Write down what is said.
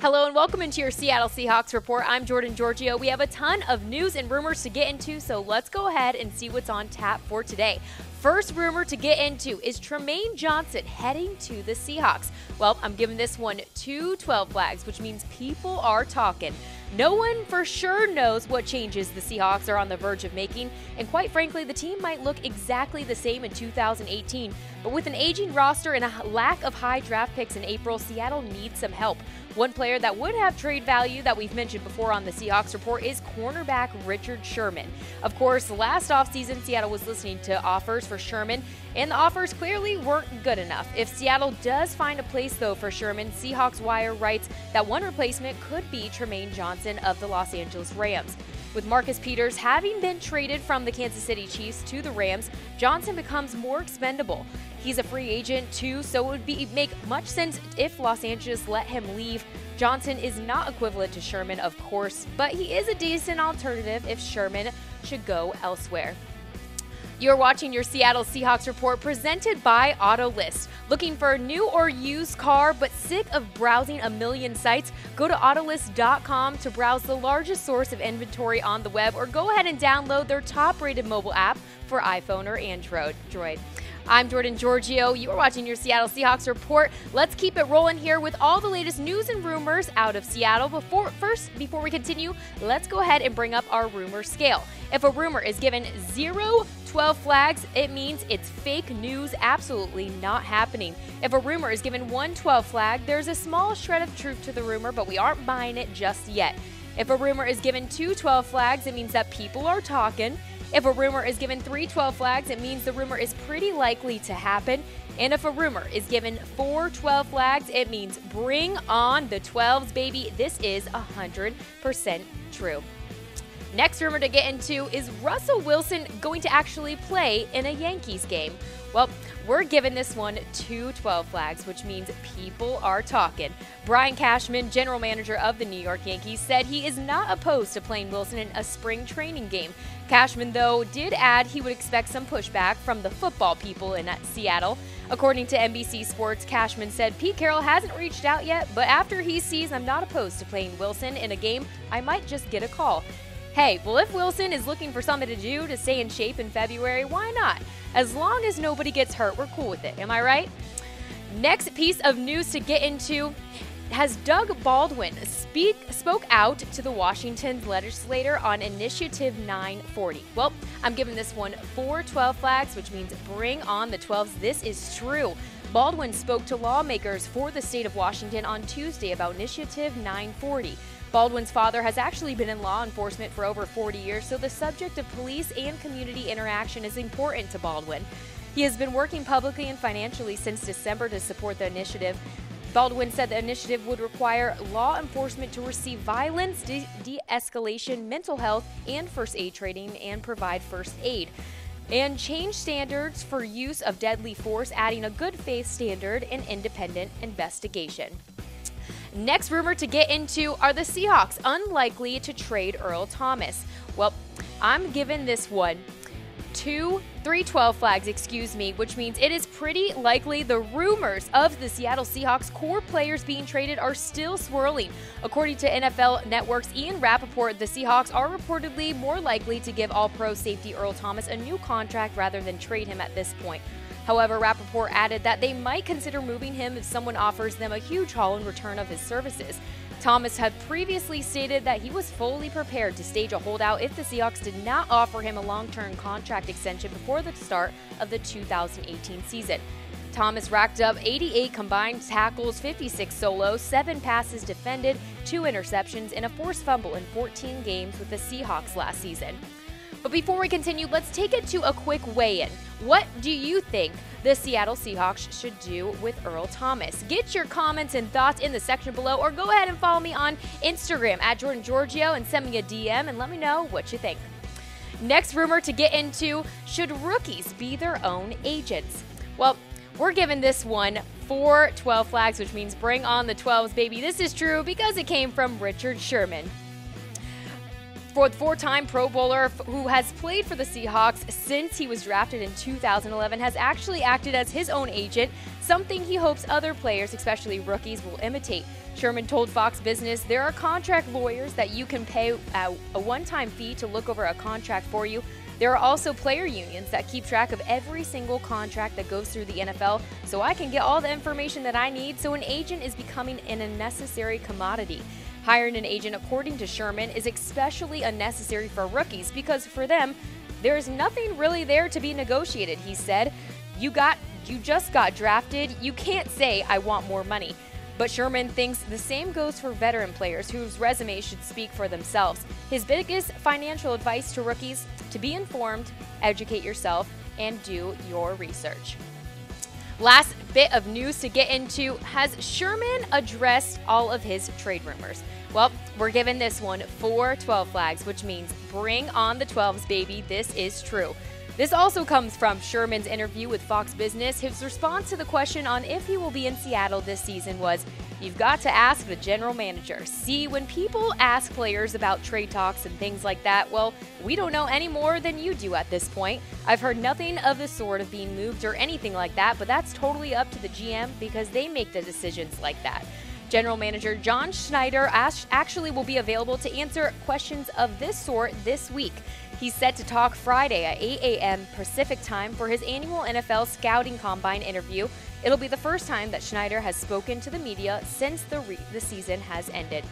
Hello and welcome into your Seattle Seahawks Report. I'm Jordan Giorgio. We have a ton of news and rumors to get into, so let's go ahead and see what's on tap for today. First rumor to get into is Trumaine Johnson heading to the Seahawks. Well, I'm giving this one 2-12 flags, which means people are talking. No one for sure knows what changes the Seahawks are on the verge of making, and quite frankly, the team might look exactly the same in 2018. But with an aging roster and a lack of high draft picks in April, Seattle needs some help. One player that would have trade value that we've mentioned before on the Seahawks Report is cornerback Richard Sherman. Of course, last offseason, Seattle was listening to offers for Sherman, and the offers clearly weren't good enough. If Seattle does find a place, though, for Sherman, Seahawks Wire writes that one replacement could be Trumaine Johnson of the Los Angeles Rams. With Marcus Peters having been traded from the Kansas City Chiefs to the Rams, Johnson becomes more expendable. He's a free agent too, so it would make much sense if Los Angeles let him leave. Johnson is not equivalent to Sherman, of course, but he is a decent alternative if Sherman should go elsewhere. You're watching your Seattle Seahawks Report presented by AutoList. Looking for a new or used car but sick of browsing a million sites? Go to Autolist.com to browse the largest source of inventory on the web, or go ahead and download their top-rated mobile app for iPhone or Android. I'm Jordan Giorgio. You are watching your Seattle Seahawks Report. Let's keep it rolling here with all the latest news and rumors out of Seattle. Before we continue, let's go ahead and bring up our rumor scale. If a rumor is given 0-12 flags, it means it's fake news, absolutely not happening. If a rumor is given 1-12 flag, there's a small shred of truth to the rumor, but we aren't buying it just yet. If a rumor is given 2-12 flags, it means that people are talking. If a rumor is given 3-12 flags, it means the rumor is pretty likely to happen. And if a rumor is given 4-12 flags, it means bring on the 12s, baby. This is 100% true. Next rumor to get into is Russell Wilson going to actually play in a Yankees game? Well, we're giving this one 2-12 flags, which means people are talking. Brian Cashman, general manager of the New York Yankees, said he is not opposed to playing Wilson in a spring training game. Cashman, though, did add he would expect some pushback from the football people in Seattle. According to NBC Sports, Cashman said Pete Carroll hasn't reached out yet, but after he sees I'm not opposed to playing Wilson in a game, I might just get a call. Hey, well, if Wilson is looking for something to do to stay in shape in February, why not? As long as nobody gets hurt, we're cool with it. Am I right? Next piece of news to get into has Doug Baldwin spoke out to the Washington Legislature on Initiative 940. Well, I'm giving this one 4-12 flags, which means bring on the 12s. This is true. Baldwin spoke to lawmakers for the state of Washington on Tuesday about Initiative 940. Baldwin's father has actually been in law enforcement for over 40 years, so the subject of police and community interaction is important to Baldwin. He has been working publicly and financially since December to support the initiative. Baldwin said the initiative would require law enforcement to receive violence, de-escalation, mental health, and first aid training and provide first aid, and change standards for use of deadly force, adding a good faith standard and independent investigation. Next rumor to get into are the Seahawks unlikely to trade Earl Thomas. Well, I'm giving this one 3-12 flags, which means it is pretty likely the rumors of the Seattle Seahawks core players being traded are still swirling. According to NFL Network's Ian Rappaport, the Seahawks are reportedly more likely to give All-Pro safety Earl Thomas a new contract rather than trade him at this point. However, Rappaport added that they might consider moving him if someone offers them a huge haul in return of his services. Thomas had previously stated that he was fully prepared to stage a holdout if the Seahawks did not offer him a long-term contract extension before the start of the 2018 season. Thomas racked up 88 combined tackles, 56 solos, 7 passes defended, 2 interceptions, and a forced fumble in 14 games with the Seahawks last season. But before we continue, let's take it to a quick weigh-in. What do you think the Seattle Seahawks should do with Earl Thomas? Get your comments and thoughts in the section below, or go ahead and follow me on Instagram at Jordan Giorgio and send me a DM and let me know what you think. Next rumor to get into, should rookies be their own agents? Well, we're giving this one 4-12 flags, which means bring on the 12s, baby. This is true because it came from Richard Sherman. For the four-time Pro Bowler who has played for the Seahawks since he was drafted in 2011 has actually acted as his own agent, something he hopes other players, especially rookies, will imitate. Sherman told Fox Business there are contract lawyers that you can pay a one-time fee to look over a contract for you. There are also player unions that keep track of every single contract that goes through the NFL, so I can get all the information that I need, so an agent is becoming an unnecessary commodity. Hiring an agent, according to Sherman, is especially unnecessary for rookies because for them, there is nothing really there to be negotiated, he said. You just got drafted. You can't say, I want more money. But Sherman thinks the same goes for veteran players whose resumes should speak for themselves. His biggest financial advice to rookies: to be informed, educate yourself, and do your research. Last bit of news to get into: has Sherman addressed all of his trade rumors? Well, we're giving this one 4 12 flags, which means bring on the 12s, baby. This is true. This also comes from Sherman's interview with Fox Business. His response to the question on if he will be in Seattle this season was, "You've got to ask the general manager." See, when people ask players about trade talks and things like that, well, we don't know any more than you do at this point. I've heard nothing of the sort of being moved or anything like that, but that's totally up to the GM because they make the decisions like that. General Manager John Schneider actually will be available to answer questions of this sort this week. He's set to talk Friday at 8 a.m. Pacific time for his annual NFL Scouting Combine interview. It'll be the first time that Schneider has spoken to the media since the season has ended.